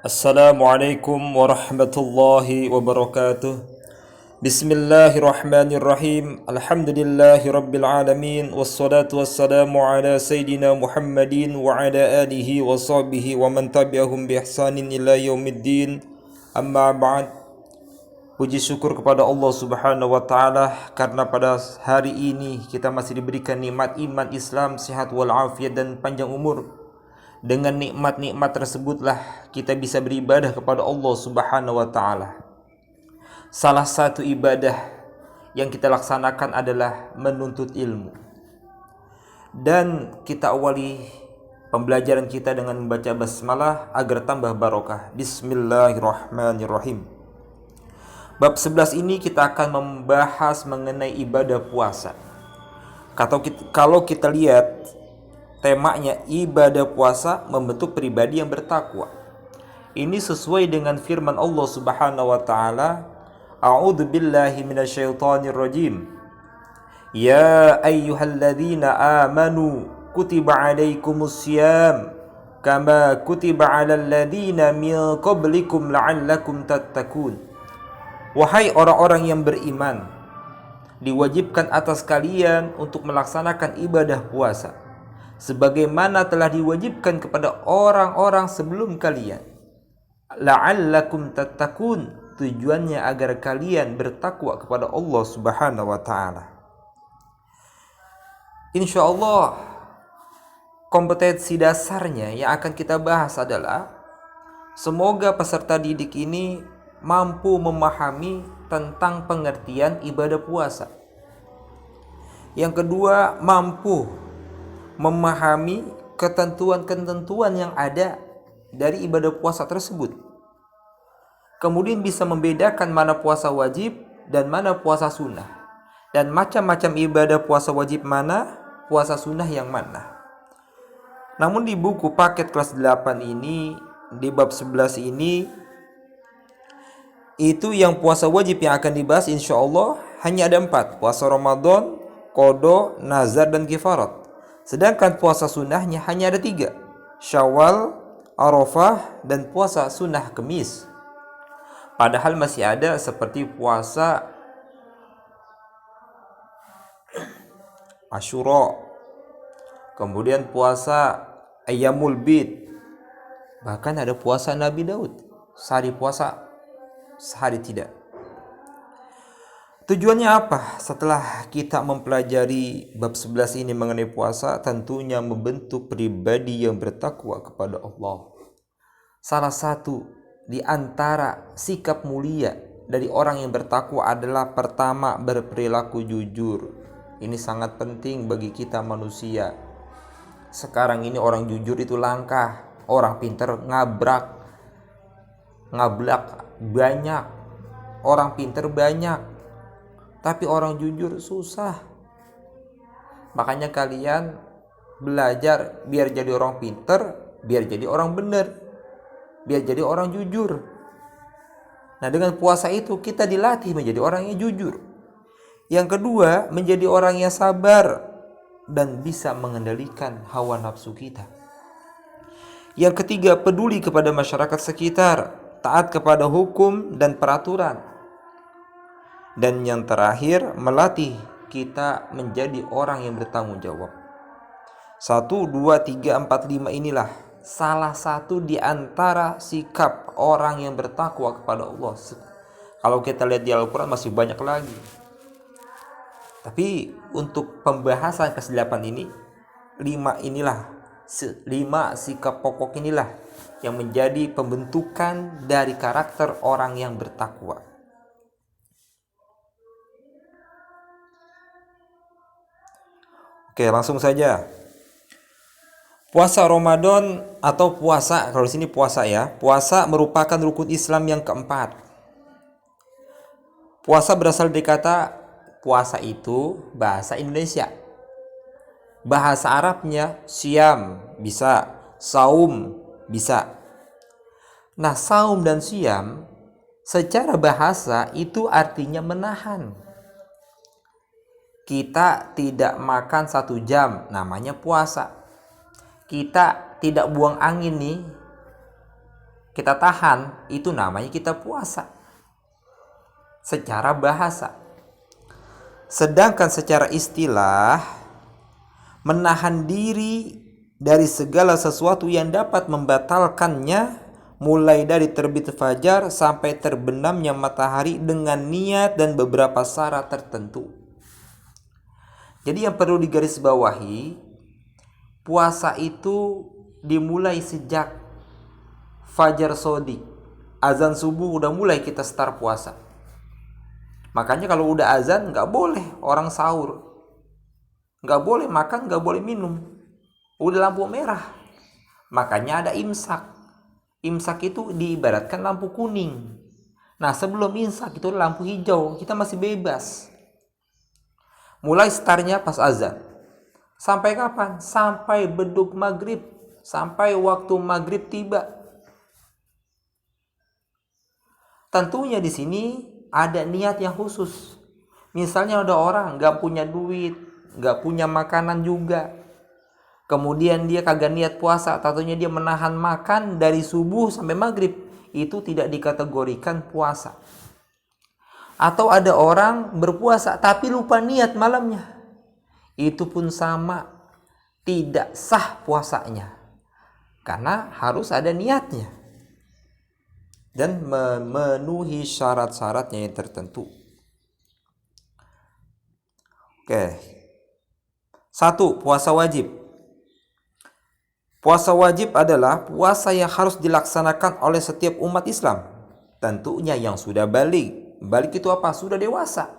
Assalamualaikum warahmatullahi wabarakatuh. Bismillahirrahmanirrahim. Alhamdulillahi rabbil alamin. Wassalatu wassalamu ala Sayyidina Muhammadin wa ala alihi wa sahbihi wa man tabi'ahum bi ihsanin ila yaumiddin. Amma ba'd. Puji syukur kepada Allah Subhanahu wa taala karena pada hari ini kita masih diberikan nikmat iman, Islam, sehat walafiat dan panjang umur. Dengan nikmat-nikmat tersebutlah kita bisa beribadah kepada Allah Subhanahu wa taala. Salah satu ibadah yang kita laksanakan adalah menuntut ilmu. Dan kita awali pembelajaran kita dengan membaca basmalah agar tambah barokah. Bismillahirrahmanirrahim. Bab 11 ini kita akan membahas mengenai ibadah puasa. Kalau kita lihat temanya ibadah puasa membentuk pribadi yang bertakwa. Ini sesuai dengan firman Allah Subhanahu wa taala, A'udzu billahi minasyaitonir rajim. Ya ayyuhalladzina amanu kutiba alaikumus syiyam kama kutiba alal ladzina min qablikum la'allakum tattaqun. Wahai orang-orang yang beriman, diwajibkan atas kalian untuk melaksanakan ibadah puasa sebagaimana telah diwajibkan kepada orang-orang sebelum kalian. La'allakum tattaqun, tujuannya agar kalian bertakwa kepada Allah Subhanahu wa taala. Insyaallah kompetensi dasarnya yang akan kita bahas adalah semoga peserta didik ini mampu memahami tentang pengertian ibadah puasa. Yang kedua, mampu memahami ketentuan-ketentuan yang ada dari ibadah puasa tersebut. Kemudian bisa membedakan mana puasa wajib dan mana puasa sunnah. Dan macam-macam ibadah puasa wajib mana, puasa sunnah yang mana. Namun di buku paket kelas 8 ini, di bab 11 ini, itu yang puasa wajib yang akan dibahas insyaAllah hanya ada 4. Puasa Ramadan, qada, nazar, dan kifarat. Sedangkan puasa sunnahnya hanya ada 3. Syawal, Arafah, dan puasa sunnah Kemis. Padahal masih ada seperti puasa Asyura, kemudian puasa Ayyamul Bid, bahkan ada puasa Nabi Daud, sehari puasa, sehari tidak. Tujuannya apa? Setelah kita mempelajari bab 11 ini mengenai puasa, tentunya membentuk pribadi yang bertakwa kepada Allah. Salah satu di antara sikap mulia dari orang yang bertakwa adalah pertama, berperilaku jujur. Ini sangat penting bagi kita manusia. Sekarang ini orang jujur itu langka. Orang pintar ngablak banyak. Orang pintar banyak. Tapi orang jujur susah. Makanya kalian belajar biar jadi orang pinter, biar jadi orang benar, biar jadi orang jujur. Nah, dengan puasa itu kita dilatih menjadi orang yang jujur. Yang kedua, menjadi orang yang sabar dan bisa mengendalikan hawa nafsu kita. Yang ketiga, peduli kepada masyarakat sekitar, taat kepada hukum dan peraturan. Dan yang terakhir, melatih kita menjadi orang yang bertanggung jawab. 1, 2, 3, 4, 5 inilah salah satu di antara sikap orang yang bertakwa kepada Allah. Kalau kita lihat di Al-Quran masih banyak lagi. Tapi untuk pembahasan ke-8 ini, 5 sikap pokok inilah yang menjadi pembentukan dari karakter orang yang bertakwa. Oke, langsung saja. Puasa Ramadan atau puasa, kalau di sini puasa ya. Puasa merupakan rukun Islam yang keempat. Puasa berasal dari kata puasa itu bahasa Indonesia. Bahasa Arabnya syam bisa, saum bisa. Nah, saum dan syam secara bahasa itu artinya menahan. Kita tidak makan 1 jam, namanya puasa. Kita tidak buang angin nih, kita tahan, itu namanya kita puasa secara bahasa. Sedangkan secara istilah, menahan diri dari segala sesuatu yang dapat membatalkannya, mulai dari terbit fajar sampai terbenamnya matahari dengan niat dan beberapa syarat tertentu. Jadi yang perlu digarisbawahi, puasa itu dimulai sejak fajar sodik, azan subuh udah mulai kita start puasa. Makanya kalau udah azan nggak boleh orang sahur, nggak boleh makan, nggak boleh minum. Udah lampu merah, makanya ada imsak. Imsak itu diibaratkan lampu kuning. Nah sebelum imsak itu lampu hijau, kita masih bebas. Mulai startnya pas azan. Sampai kapan? Sampai beduk maghrib, sampai waktu maghrib tiba. Tentunya di sini ada niat yang khusus. Misalnya ada orang nggak punya duit, nggak punya makanan juga, kemudian dia kagak niat puasa, tentunya dia menahan makan dari subuh sampai maghrib, itu tidak dikategorikan puasa. Atau ada orang berpuasa tapi lupa niat malamnya, itu pun sama, tidak sah puasanya, karena harus ada niatnya dan memenuhi syarat-syaratnya yang tertentu. Oke. 1. Puasa wajib. Puasa wajib adalah puasa yang harus dilaksanakan oleh setiap umat Islam. Tentunya yang sudah balik. Balik itu apa? Sudah dewasa.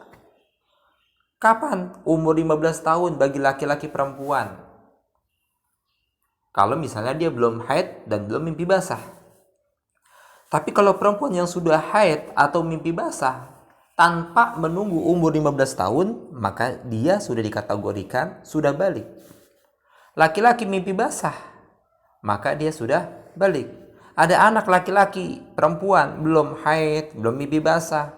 Kapan? Umur 15 tahun bagi laki-laki perempuan. Kalau misalnya dia belum haid dan belum mimpi basah. Tapi kalau perempuan yang sudah haid atau mimpi basah tanpa menunggu umur 15 tahun, maka dia sudah dikategorikan sudah balik. Laki-laki mimpi basah, maka dia sudah balik. Ada anak laki-laki perempuan belum haid, belum mimpi basah,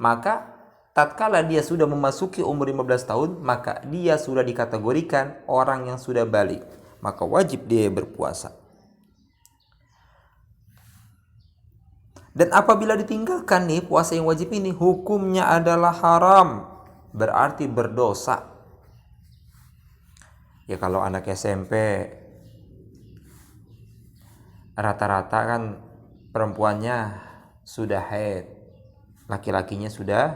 maka tatkala dia sudah memasuki umur 15 tahun, maka dia sudah dikategorikan orang yang sudah balik. Maka wajib dia berpuasa. Dan apabila ditinggalkan nih puasa yang wajib ini, hukumnya adalah haram, berarti berdosa. Ya kalau anak SMP rata-rata kan perempuannya sudah haid, laki-lakinya sudah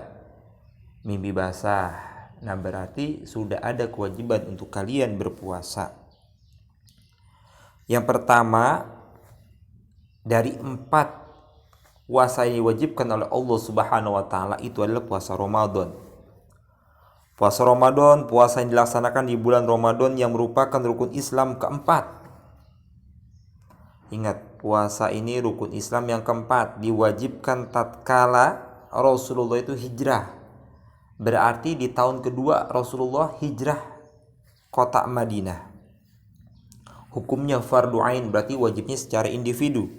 mimpi basah. Nah berarti sudah ada kewajiban untuk kalian berpuasa. Yang pertama dari 4 puasa yang diwajibkan oleh Allah Subhanahu wa taala itu adalah puasa Ramadan. Puasa Ramadan, puasa yang dilaksanakan di bulan Ramadan yang merupakan rukun Islam keempat. Ingat, puasa ini rukun Islam yang keempat, diwajibkan tatkala Rasulullah itu hijrah. Berarti di tahun kedua Rasulullah hijrah kota Madinah. Hukumnya fardu ain, berarti wajibnya secara individu.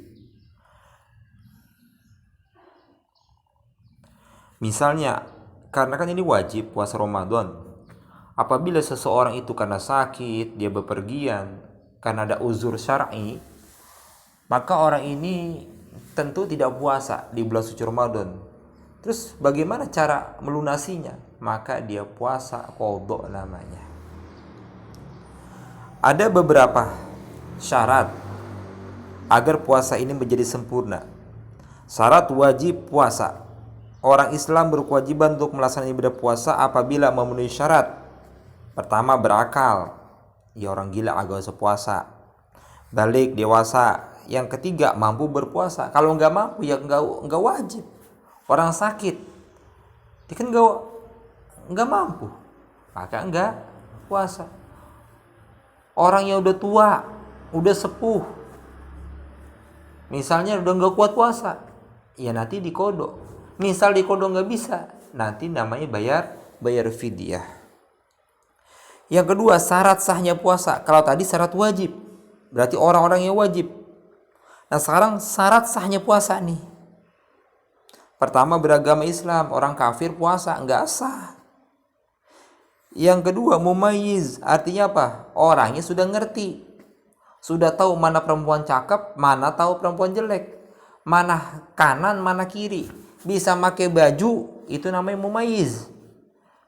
Misalnya, karena kan ini wajib puasa Ramadan. Apabila seseorang itu karena sakit, dia bepergian, karena ada uzur syar'i, maka orang ini tentu tidak puasa di bulan suci Ramadan. Terus bagaimana cara melunasinya? Maka dia puasa qadha namanya. Ada beberapa syarat agar puasa ini menjadi sempurna. Syarat wajib puasa. Orang Islam berkewajiban untuk melaksanakan ibadah puasa apabila memenuhi syarat. Pertama, berakal. Ya orang gila agak usah puasa. Balik, dewasa. Yang ketiga, mampu berpuasa. Kalau nggak mampu ya nggak wajib. Orang sakit, dia kan nggak mampu, maka nggak puasa. Orang yang udah tua, udah sepuh, misalnya udah nggak kuat puasa, ya nanti dikodok. Misal dikodok nggak bisa, nanti namanya bayar fidyah. Yang kedua, syarat sahnya puasa. Kalau tadi syarat wajib, berarti orang-orang yang wajib. Nah sekarang syarat sahnya puasa nih. Pertama, beragama Islam. Orang kafir puasa nggak sah. Yang kedua, mumayyiz. Artinya apa? Orangnya sudah ngerti, sudah tahu mana perempuan cakep, mana tahu perempuan jelek. mana kanan, mana kiri. Bisa pakai baju, itu namanya mumayyiz.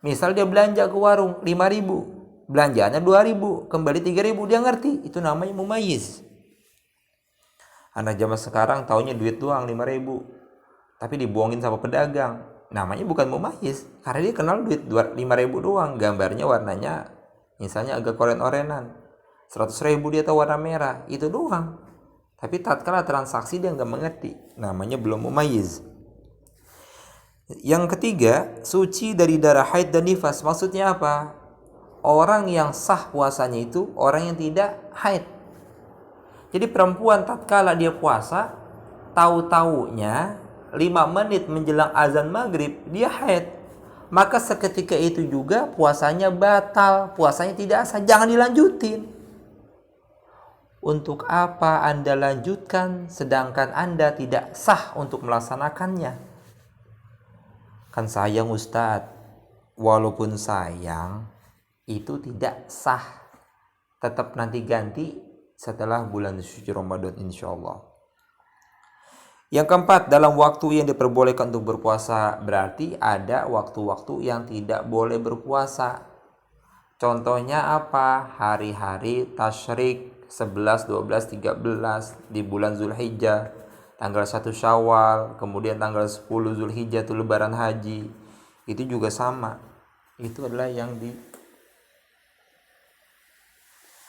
Misal dia belanja ke warung 5.000, belanjaannya 2.000, kembali 3.000, dia ngerti, itu namanya mumayyiz. Anak zaman sekarang taunya duit doang 5.000, tapi dibuangin sama pedagang, namanya bukan mumayyiz, karena dia kenal duit 5.000 doang, gambarnya warnanya misalnya agak oren-orenan. 100.000 dia tahu warna merah, itu doang. Tapi tatkala transaksi dia nggak mengerti, namanya belum mumayyiz. Yang ketiga, suci dari darah haid dan nifas. Maksudnya apa? Orang yang sah puasanya itu orang yang tidak haid. Jadi perempuan tatkala dia puasa, tahu-taunya 5 menit menjelang azan maghrib dia haid, maka seketika itu juga puasanya batal, puasanya tidak sah, jangan dilanjutin. Untuk apa Anda lanjutkan sedangkan Anda tidak sah untuk melaksanakannya? Kan sayang Ustadz, walaupun sayang itu tidak sah, tetap nanti ganti setelah bulan suci Ramadan insya Allah. Yang keempat, dalam waktu yang diperbolehkan untuk berpuasa, berarti ada waktu-waktu yang tidak boleh berpuasa. Contohnya apa? Hari-hari tasyrik 11, 12, 13 di bulan Zulhijjah, tanggal 1 Syawal, kemudian tanggal 10 Zulhijjah itu lebaran haji. Itu juga sama. Itu adalah yang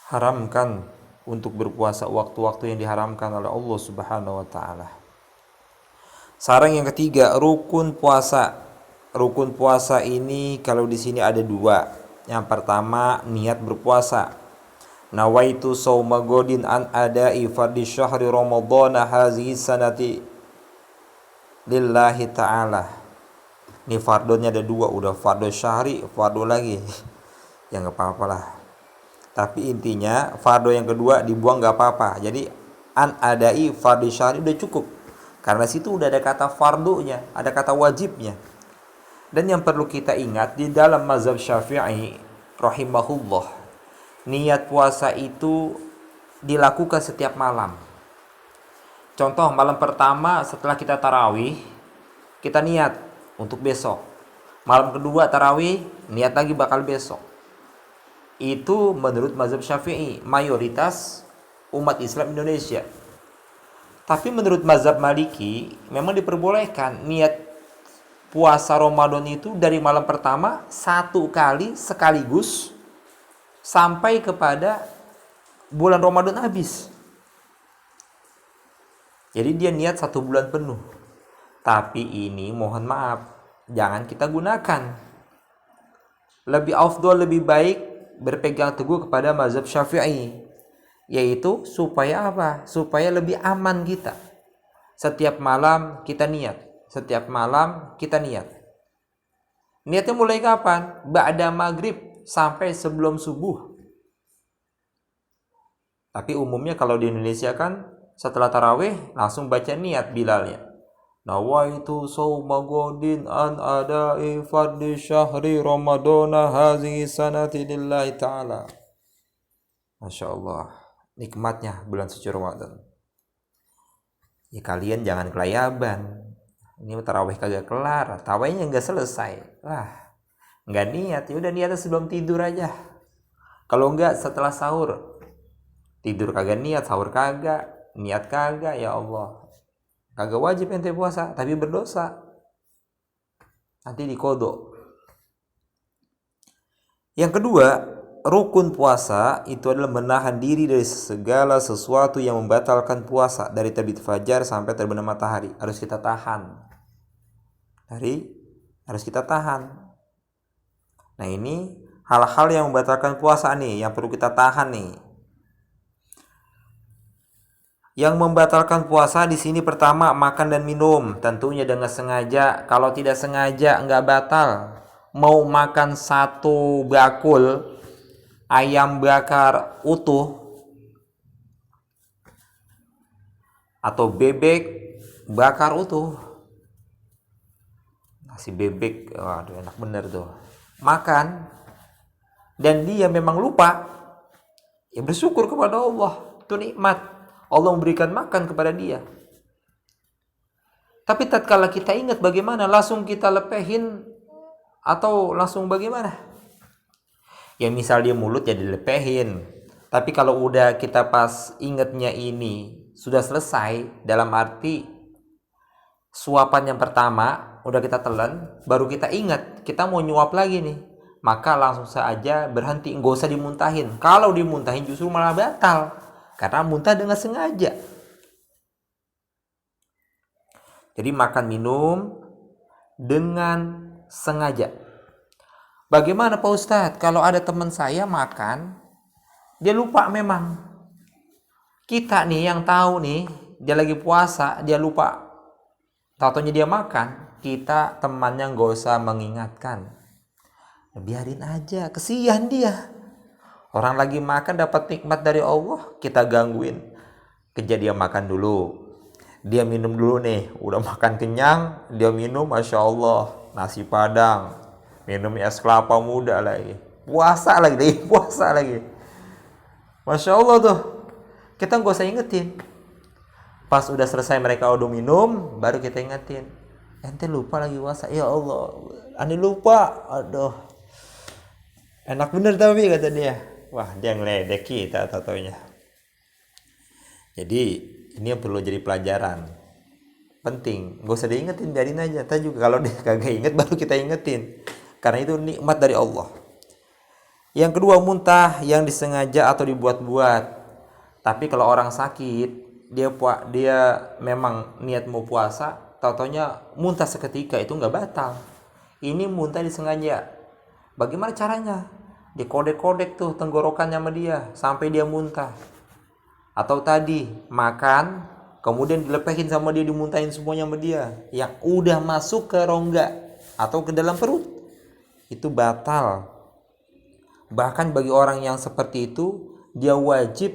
diharamkan untuk berpuasa, waktu-waktu yang diharamkan oleh Allah Subhanahu wa taala. Saran yang ketiga, rukun puasa. Rukun puasa ini kalau di sini ada 2. Yang pertama, niat berpuasa. Nawaitu sauma godin an adai fardhi syahri ramadhana hazihi sanati lillahi ta'ala. Ini fardonnya ada 2, udah fardu syahri, fardu lagi. Ya nggak apa-apa lah. Tapi intinya fardu yang kedua dibuang nggak apa-apa. Jadi an adai fardhi syahri udah cukup. Karena situ udah ada kata fardunya, ada kata wajibnya. Dan yang perlu kita ingat, di dalam mazhab Syafi'i rahimahullah, niat puasa itu dilakukan setiap malam. Contoh, malam pertama setelah kita tarawih, kita niat untuk besok. Malam kedua tarawih, niat lagi bakal besok. Itu menurut mazhab Syafi'i, mayoritas umat Islam Indonesia. Tapi menurut mazhab Maliki, memang diperbolehkan niat puasa Ramadan itu dari malam pertama 1 kali sekaligus sampai kepada bulan Ramadan habis. Jadi dia niat 1 bulan penuh. Tapi ini mohon maaf, jangan kita gunakan. Lebih afdol, lebih baik berpegang teguh kepada mazhab Syafi'i, yaitu supaya apa? Supaya lebih aman kita. Setiap malam kita niat. Setiap malam kita niat. Niatnya mulai kapan? Ba'da maghrib sampai sebelum subuh. Tapi umumnya kalau di Indonesia kan setelah tarawih langsung baca niat Bilalnya. Nawaitu sauma godin an adai fardhi syahri ramadana hazihi sanati lillahi ta'ala. Masya Allah, nikmatnya bulan suci Ramadan. Ya kalian jangan kelayaban. Ini tarawih kagak kelar, tarawihnya nggak selesai. Lah, nggak niat, ya udah niatnya sebelum tidur aja. Kalau nggak setelah sahur, tidur kagak niat, sahur kagak, niat kagak, ya Allah. Kagak wajib ente puasa, tapi berdosa. Nanti dikodok. Yang kedua, rukun puasa itu adalah menahan diri dari segala sesuatu yang membatalkan puasa, dari terbit fajar sampai terbenam matahari. Harus kita tahan. Harus kita tahan. Nah, ini hal-hal yang membatalkan puasa nih, yang perlu kita tahan nih. Yang membatalkan puasa di sini pertama makan dan minum, tentunya dengan sengaja. Kalau tidak sengaja nggak batal. Mau makan 1 bakul ayam bakar utuh atau bebek bakar utuh, nasi bebek, waduh enak bener tuh, makan dan dia memang lupa, ya bersyukur kepada Allah, itu nikmat Allah memberikan makan kepada dia. Tapi tatkala kita ingat bagaimana, langsung kita lepehin atau langsung bagaimana? Ya misal dia mulut ya dilepehin. Tapi kalau udah kita pas ingatnya ini sudah selesai, dalam arti suapan yang pertama udah kita telan, baru kita ingat kita mau nyuap lagi nih, maka langsung saja berhenti, nggak usah dimuntahin. Kalau dimuntahin justru malah batal, karena muntah dengan sengaja. Jadi makan minum dengan sengaja. Bagaimana Pak Ustadz kalau ada teman saya makan, dia lupa memang. Kita nih yang tahu nih, dia lagi puasa, dia lupa. Taunya dia makan, kita temannya nggak usah mengingatkan. Biarin aja, kesian dia. Orang lagi makan dapat nikmat dari Allah, kita gangguin. Kejadian makan dulu. Dia minum dulu nih, udah makan kenyang, dia minum, Masya Allah, nasi padang, minum es kelapa muda lagi, puasa lagi, Masya Allah tuh, kita nggak usah ingetin. Pas udah selesai mereka udah minum, baru kita ingetin, ente lupa lagi puasa, ya Allah, ane lupa, aduh, enak bener tapi kata dia, wah dia ngeledek kita tatonya. Jadi ini yang perlu jadi pelajaran penting, gak usah diingetin, biarin aja. Tadi juga kalau dia kagak inget baru kita ingetin, karena itu nikmat dari Allah. Yang kedua, muntah yang disengaja atau dibuat-buat. Tapi kalau orang sakit, dia memang niat mau puasa, taunya muntah seketika, itu nggak batal. Ini muntah disengaja. Bagaimana caranya? Dikodek-kodek tuh tenggorokannya sama dia sampai dia muntah. Atau tadi makan kemudian dilepehin sama dia, dimuntahin semuanya sama dia yang udah masuk ke rongga atau ke dalam perut, itu batal. Bahkan bagi orang yang seperti itu, dia wajib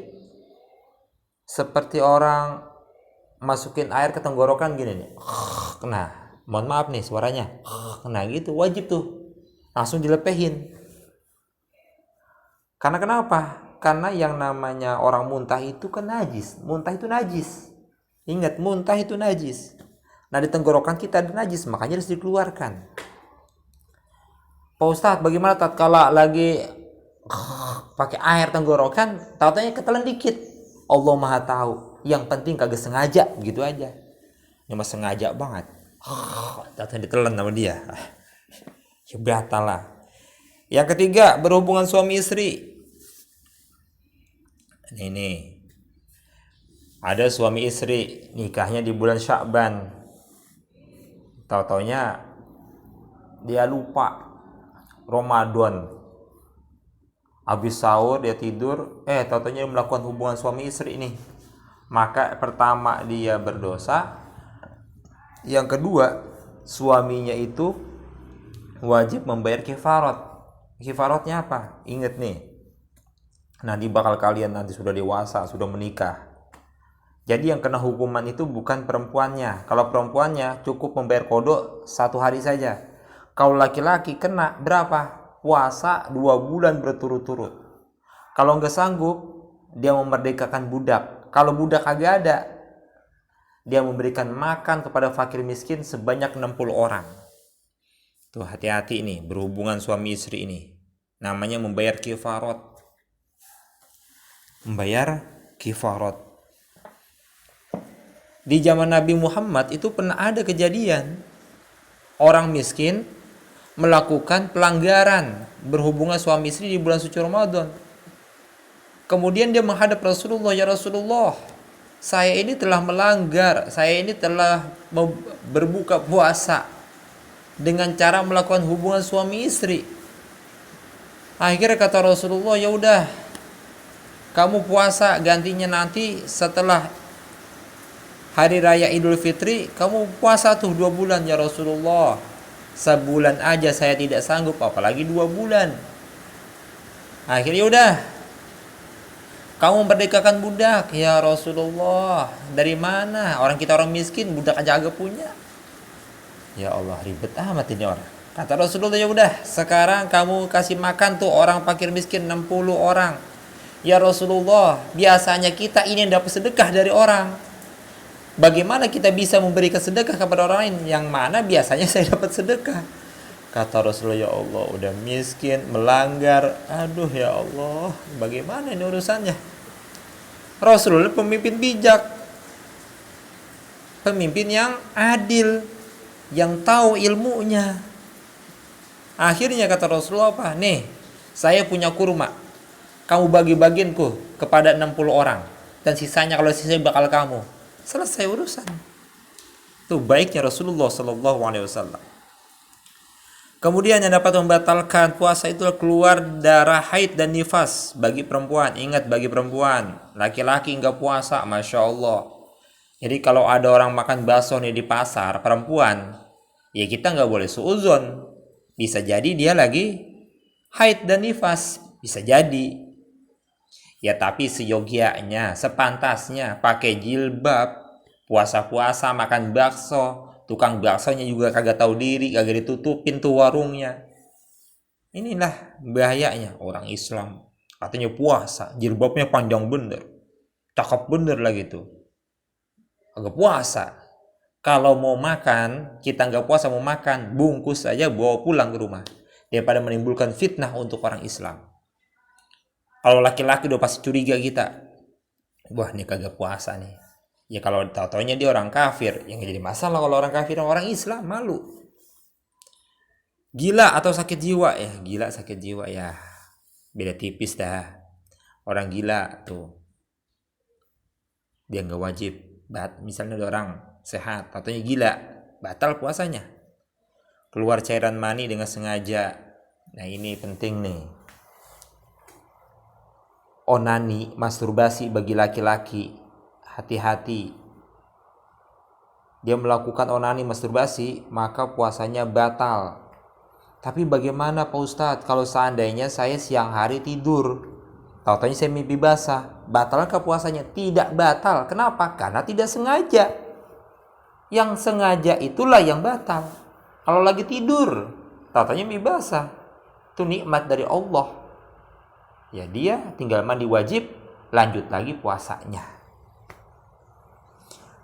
seperti orang masukin air ke tenggorokan gini nih. Nah, mohon maaf nih suaranya. Nah gitu, wajib tuh langsung dilepehin. Karena kenapa? Karena yang namanya orang muntah itu kan najis. Muntah itu najis. Ingat, muntah itu najis. Nah, di tenggorokan kita ada najis, makanya harus dikeluarkan. Pak Ustadz, bagaimana tatkala lagi pakai air tenggorokan, tahu-tahunya ketelan dikit? Allah Maha tahu. Yang penting kagak sengaja, begitu aja. Ini mah sengaja banget. Tahu-tahunya ditelan sama dia. Ya batal lah. Yang ketiga, berhubungan suami istri. Ini ada suami istri nikahnya di bulan Sya'ban, tahu-taunya dia lupa Ramadan, habis sahur dia tidur, tahu-taunya dia melakukan hubungan suami istri ini. Maka pertama dia berdosa, yang kedua suaminya itu wajib membayar kifarat. Kifaratnya apa? Ingat nih, nanti bakal kalian nanti sudah dewasa, sudah menikah. Jadi yang kena hukuman itu bukan perempuannya. Kalau perempuannya cukup membayar kodok 1 hari saja. Kalau laki-laki kena berapa? Puasa 2 bulan berturut-turut. Kalau nggak sanggup, dia memerdekakan budak. Kalau budak kagak ada, dia memberikan makan kepada fakir miskin sebanyak 60 orang. Tuh hati-hati nih berhubungan suami istri ini. Namanya membayar kifarat. Membayar kifarat. Di zaman Nabi Muhammad itu pernah ada kejadian orang miskin melakukan pelanggaran berhubungan suami istri di bulan suci Ramadan. Kemudian dia menghadap Rasulullah, ya Rasulullah, saya ini telah melanggar, saya ini telah berbuka puasa dengan cara melakukan hubungan suami istri. Akhirnya kata Rasulullah, ya udah, kamu puasa gantinya nanti setelah hari raya Idul Fitri, kamu puasa tuh 2 bulan ya Rasulullah. Sebulan aja saya tidak sanggup, apalagi 2 bulan. Akhirnya udah, kamu merdekakan budak ya Rasulullah. Dari mana? Orang kita orang miskin, budak aja agak punya. Ya Allah, ribet amat ini orang. Kata Rasulullah, ya udah, sekarang kamu kasih makan tuh orang fakir miskin 60 orang. Ya Rasulullah, biasanya kita ini dapat sedekah dari orang. Bagaimana kita bisa memberikan sedekah kepada orang lain yang mana biasanya saya dapat sedekah? Kata Rasulullah, ya Allah, udah miskin, melanggar. Aduh ya Allah, bagaimana ini urusannya? Rasulullah pemimpin bijak, pemimpin yang adil, yang tahu ilmunya. Akhirnya kata Rasulullah apa? Nih, saya punya kurma. Kamu bagi-baginku kepada 60 orang. Dan sisanya kalau sisanya bakal kamu. Selesai urusan. Itu baiknya Rasulullah SAW. Kemudian yang dapat membatalkan puasa itu keluar darah haid dan nifas bagi perempuan. Ingat, bagi perempuan. Laki-laki enggak puasa, Masya Allah. Jadi kalau ada orang makan bakso nih di pasar, perempuan, ya kita nggak boleh suuzon. Bisa jadi dia lagi haid dan nifas. Bisa jadi. Ya tapi seyogianya, sepantasnya pakai jilbab, puasa-puasa makan bakso, tukang baksonya juga kagak tahu diri, kagak ditutupin tuh warungnya. Inilah bahayanya orang Islam. Katanya puasa, jilbabnya panjang bener, cakep bener lagi tuh. Kagak puasa. Kalau mau makan, kita nggak puasa mau makan, bungkus saja bawa pulang ke rumah daripada menimbulkan fitnah untuk orang Islam. Kalau laki-laki udah pasti curiga kita, wah ini kagak puasa nih. Ya kalau tahu-taunya dia orang kafir, yang jadi masalah kalau orang kafir orang Islam malu. Gila atau sakit jiwa ya, gila sakit jiwa ya, beda tipis dah. Orang gila tuh dia nggak wajib. Misalnya ada orang sehat, tahu-taunya gila, batal puasanya. Keluar cairan mani dengan sengaja. Nah ini penting nih. Onani, masturbasi bagi laki-laki, hati-hati. Dia melakukan onani, masturbasi, maka puasanya batal. Tapi bagaimana Pak Ustadz kalau seandainya saya siang hari tidur, tahu-tahunya saya mimpi basah, batalkah puasanya? Tidak batal. Kenapa? Karena tidak sengaja. Yang sengaja itulah yang batal. Kalau lagi tidur, tahu-tahunya mimpi basah, itu nikmat dari Allah. Ya dia tinggal mandi wajib, lanjut lagi puasanya.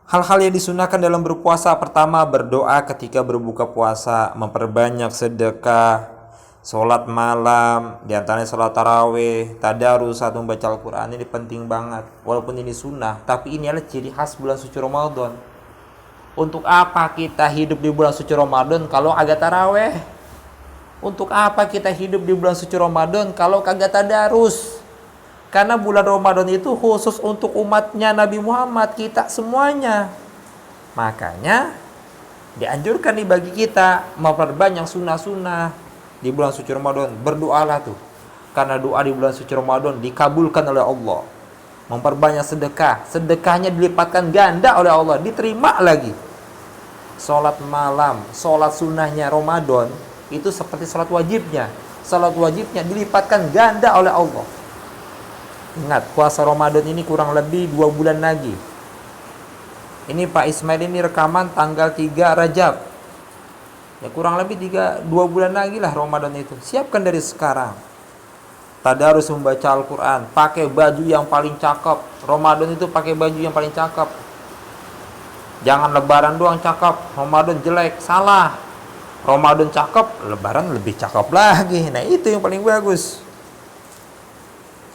Hal-hal yang disunahkan dalam berpuasa, pertama berdoa ketika berbuka puasa, memperbanyak sedekah, sholat malam, diantaranya sholat tarawih, tadarus saat membaca Al-Quran. Ini penting banget. Walaupun ini sunnah, tapi ini adalah ciri khas bulan suci Ramadan. Untuk apa kita hidup di bulan suci Ramadan kalau agak tarawih? Untuk apa kita hidup di bulan suci Ramadan kalau kagak tadarus? Karena bulan Ramadan itu khusus untuk umatnya Nabi Muhammad, kita semuanya. Makanya dianjurkan nih bagi kita memperbanyak sunnah-sunnah di bulan suci Ramadan. Berdoalah tuh. Karena doa di bulan suci Ramadan dikabulkan oleh Allah. Memperbanyak sedekah. Sedekahnya dilipatkan ganda oleh Allah. Diterima lagi. Sholat malam, sholat sunnahnya Ramadan itu seperti salat wajibnya. Salat wajibnya dilipatkan ganda oleh Allah. Ingat, puasa Ramadan ini kurang lebih 2 bulan lagi. Ini Pak Ismail ini rekaman tanggal 3 Rajab. Ya kurang lebih 2 bulan lagi lah Ramadan itu. Siapkan dari sekarang. Tadarus membaca Al-Quran, pakai baju yang paling cakep. Ramadan itu pakai baju yang paling cakep. Jangan lebaran doang cakep, Ramadan jelek, salah. Ramadan cakep, lebaran lebih cakep lagi. Nah itu yang paling bagus.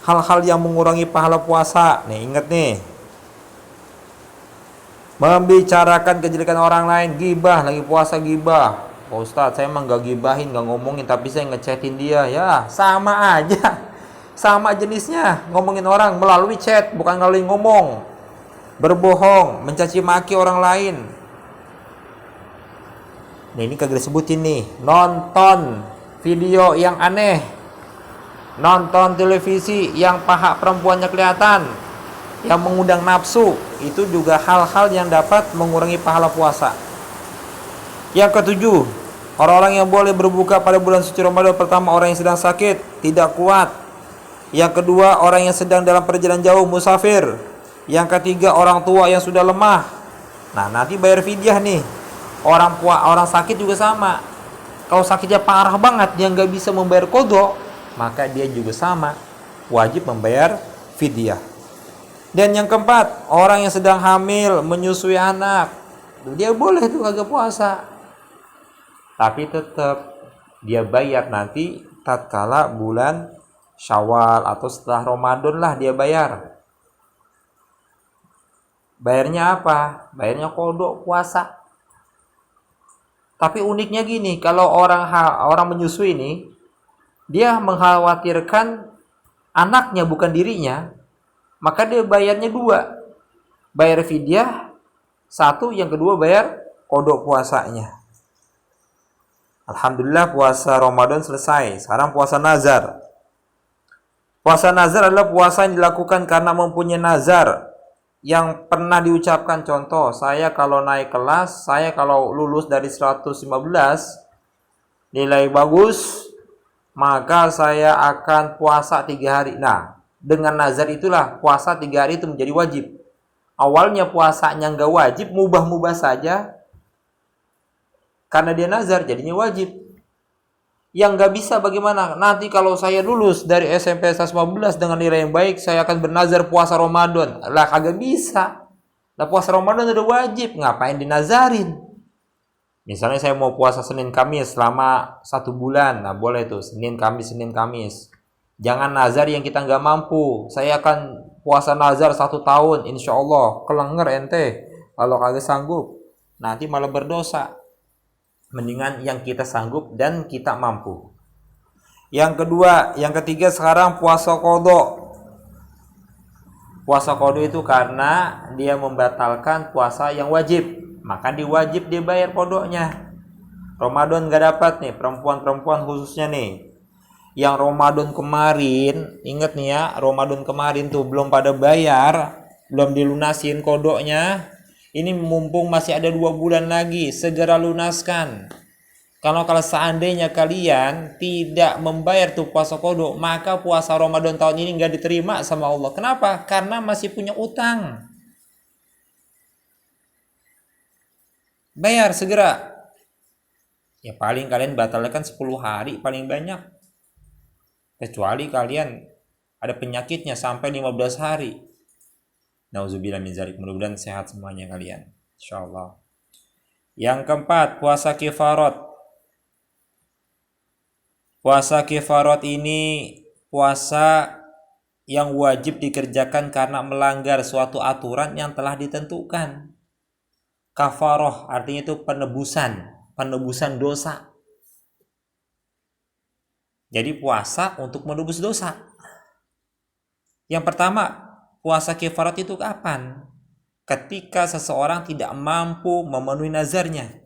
Hal-hal yang mengurangi pahala puasa. Nih ingat nih. Membicarakan kejelekan orang lain, gibah, lagi puasa gibah. Pak Ustadz, saya emang gak gibahin, gak ngomongin, tapi saya ngechatin dia. Ya sama aja. Sama jenisnya, ngomongin orang melalui chat, bukan melalui ngomong. Berbohong, mencaci maki orang lain. Nah ini kagak disebutin nih. Nonton video yang aneh, nonton televisi yang paha perempuannya kelihatan, yang mengundang nafsu, itu juga hal-hal yang dapat mengurangi pahala puasa. Yang ketujuh, orang-orang yang boleh berbuka pada bulan suci Ramadan, pertama orang yang sedang sakit, tidak kuat. Yang kedua, orang yang sedang dalam perjalanan jauh, musafir. Yang ketiga, orang tua yang sudah lemah. Nah nanti bayar fidyah nih. Orang sakit juga sama. Kalau sakitnya parah banget, dia nggak bisa membayar qadha, maka dia juga sama wajib membayar fidyah. Dan yang keempat, orang yang sedang hamil, menyusui anak, dia boleh tuh kagak puasa. Tapi tetap dia bayar nanti tatkala bulan Syawal atau setelah Ramadan lah dia bayar. Bayarnya apa? Bayarnya kodok puasa. Tapi uniknya gini, kalau orang menyusui ini, dia mengkhawatirkan anaknya bukan dirinya, maka dia bayarnya dua. Bayar fidyah satu, yang kedua bayar kodok puasanya. Alhamdulillah puasa Ramadan selesai. Sekarang puasa nazar. Puasa nazar adalah puasa yang dilakukan karena mempunyai nazar yang pernah diucapkan. Contoh, saya kalau naik kelas, saya kalau lulus dari 115 nilai bagus, maka saya akan puasa 3 hari. Nah, dengan nazar itulah puasa 3 hari itu menjadi wajib. Awalnya puasanya nggak wajib, mubah-mubah saja. Karena dia nazar jadinya wajib. Yang nggak bisa bagaimana? Nanti kalau saya lulus dari SMP 115 dengan nilai yang baik, saya akan bernazar puasa Ramadan. Lah kagak bisa. Lah puasa Ramadan udah wajib, ngapain dinazarin? Misalnya saya mau puasa Senin Kamis selama 1 bulan, nah boleh tuh Senin Kamis Senin Kamis. Jangan nazar yang kita nggak mampu. Saya akan puasa nazar 1 tahun, insya Allah. Kelenger ente kalau kagak sanggup, nanti malah berdosa. Mendingan yang kita sanggup dan kita mampu. Yang kedua, yang ketiga sekarang puasa qadha. Puasa qadha itu karena dia membatalkan puasa yang wajib, maka diwajib dia bayar qadhanya. Ramadan gak dapat nih, perempuan-perempuan khususnya nih. Yang Ramadan kemarin, ingat nih ya, Ramadan kemarin tuh belum pada bayar, belum dilunasin qadhanya. Ini mumpung masih ada 2 bulan lagi, segera lunaskan. Kalau seandainya kalian tidak membayar tuh puasa qadha, maka puasa Ramadan tahun ini nggak diterima sama Allah. Kenapa? Karena masih punya utang. Bayar segera. Ya paling kalian batalkan 10 hari paling banyak. Kecuali kalian ada penyakitnya sampai 15 hari. Nauzubillah min dzalik. Mudah-mudahan sehat semuanya kalian, insyaallah. Yang keempat, puasa kifarat. Puasa kifarat ini puasa yang wajib dikerjakan karena melanggar suatu aturan yang telah ditentukan. Kafaroh artinya itu penebusan dosa. Jadi puasa untuk menebus dosa. Yang pertama, puasa kifarat itu kapan? Ketika seseorang tidak mampu memenuhi nazarnya.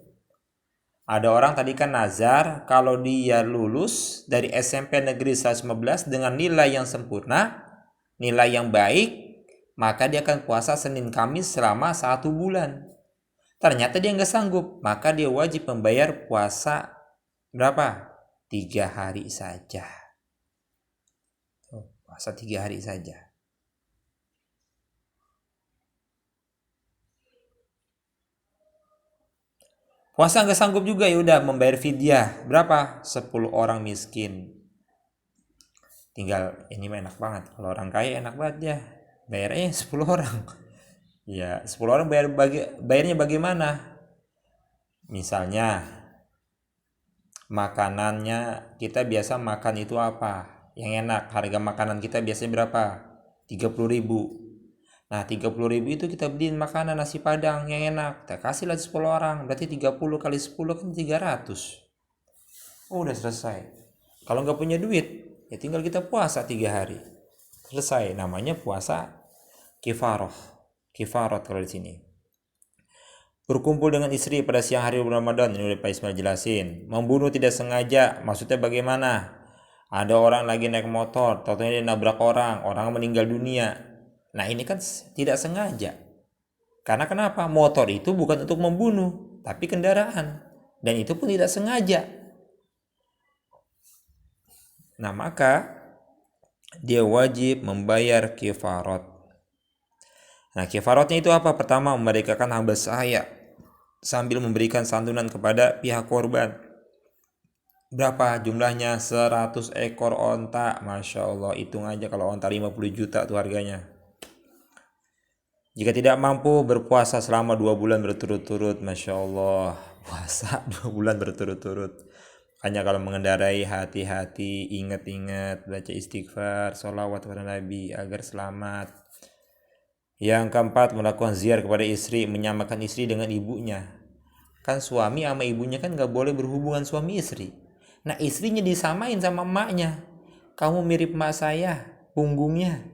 Ada orang tadi kan nazar kalau dia lulus dari SMP Negeri 115 dengan nilai yang sempurna, nilai yang baik, maka dia akan puasa Senin Kamis selama 1 bulan. Ternyata dia nggak sanggup, maka dia wajib membayar puasa berapa? 3 hari saja. Puasa 3 hari saja. Puasa nggak sanggup juga, ya udah membayar fidyah. Berapa? 10 orang miskin. Tinggal ini mah enak banget. Kalau orang kaya enak banget ya. Bayarnya 10 orang. Ya, 10 orang bayarnya bagaimana? Misalnya makanannya kita biasa makan itu apa? Yang enak, harga makanan kita biasanya berapa? 30.000. Nah 30.000 itu kita beliin makanan nasi padang yang enak. Kita kasihlah 10 orang. Berarti 30 kali 10 kan 300. Oh udah selesai. Kalau nggak punya duit, ya tinggal kita puasa 3 hari. Selesai. Namanya puasa kifaroh. Kifarot kalau di sini. Berkumpul dengan istri pada siang hari Ramadan. Ini udah Pak Ismail jelasin. Membunuh tidak sengaja. Maksudnya bagaimana? Ada orang lagi naik motor, tahu-tahu dia nabrak orang meninggal dunia. Nah ini kan tidak sengaja. Karena kenapa? Motor itu bukan untuk membunuh, tapi kendaraan. Dan itu pun tidak sengaja. Nah maka dia wajib membayar kifarat. Nah kifaratnya itu apa? Pertama, memerdekakan hamba sahaya sambil memberikan santunan kepada pihak korban. Berapa jumlahnya? 100 ekor onta. Masya Allah, hitung aja kalau onta 50 juta tuh harganya. Jika tidak mampu, berpuasa selama 2 bulan berturut-turut. Masya Allah, puasa 2 bulan berturut-turut. Hanya kalau mengendarai, hati-hati, ingat-ingat, baca istighfar, sholawat kepada Nabi agar selamat. Yang keempat, melakukan ziar kepada istri, menyamakan istri dengan ibunya. Kan suami sama ibunya kan gak boleh berhubungan suami istri. Nah istrinya disamain sama emaknya. Kamu mirip emak saya, punggungnya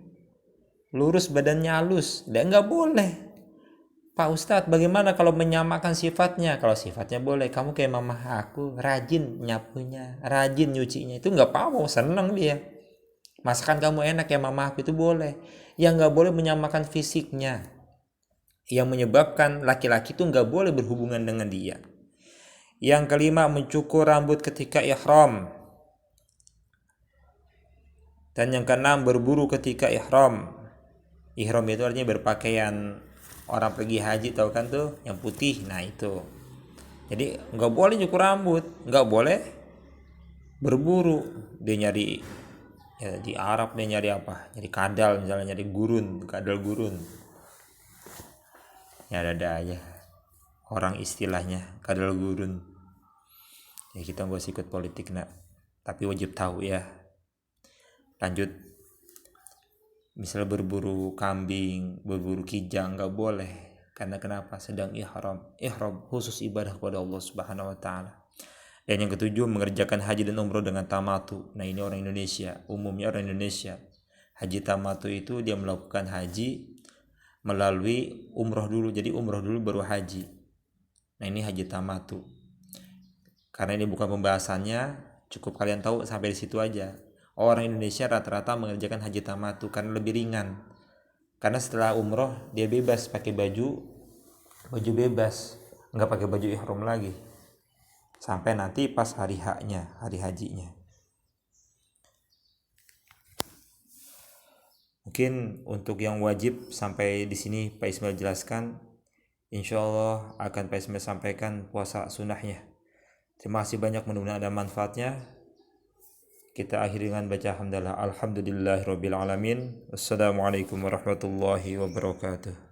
lurus, badannya halus. Dan nggak boleh. Pak Ustadz, bagaimana kalau menyamakan sifatnya? Kalau sifatnya boleh, kamu kayak mama aku, rajin nyapunya, rajin nyucinya. Itu nggak apa-apa, seneng dia. Masakan kamu enak ya mama aku, itu boleh. Yang nggak boleh menyamakan fisiknya. Yang menyebabkan laki-laki itu nggak boleh berhubungan dengan dia. Yang kelima, mencukur rambut ketika ihram. Dan yang keenam, berburu ketika ihram. Ihram itu artinya berpakaian orang pergi haji, tahu kan tuh yang putih. Nah itu, jadi nggak boleh cukur rambut, nggak boleh berburu. Dia nyari, ya di Arab dia nyari apa, nyari kadal, misalnya nyari gurun, kadal gurun. Ya ada aja orang istilahnya kadal gurun. Ya kita nggak usah ikut politik nak, tapi wajib tahu ya. Lanjut, misal berburu kambing, berburu kijang nggak boleh. Karena kenapa? Sedang ihram khusus ibadah kepada Allah Subhanahu wa taala. Dan yang ketujuh, mengerjakan haji dan umroh dengan tamatu. Nah, ini orang Indonesia, umumnya orang Indonesia. Haji tamatu itu dia melakukan haji melalui umroh dulu. Jadi umroh dulu baru haji. Nah, ini haji tamatu. Karena ini bukan pembahasannya, cukup kalian tahu sampai di situ aja. Orang Indonesia rata-rata mengerjakan haji tamatu karena lebih ringan. Karena setelah umroh dia bebas pakai baju bebas, nggak pakai baju ihram lagi sampai nanti pas hari haknya, hari hajinya. Mungkin untuk yang wajib sampai di sini Pak Ismail jelaskan. Insya Allah akan Pak Ismail sampaikan puasa sunnahnya. Terima kasih banyak, mudah-mudahan ada manfaatnya. Kita akhiri dengan baca hamdalah. Alhamdulillahirabbil alamin. Wassalamualaikum warahmatullahi wabarakatuh.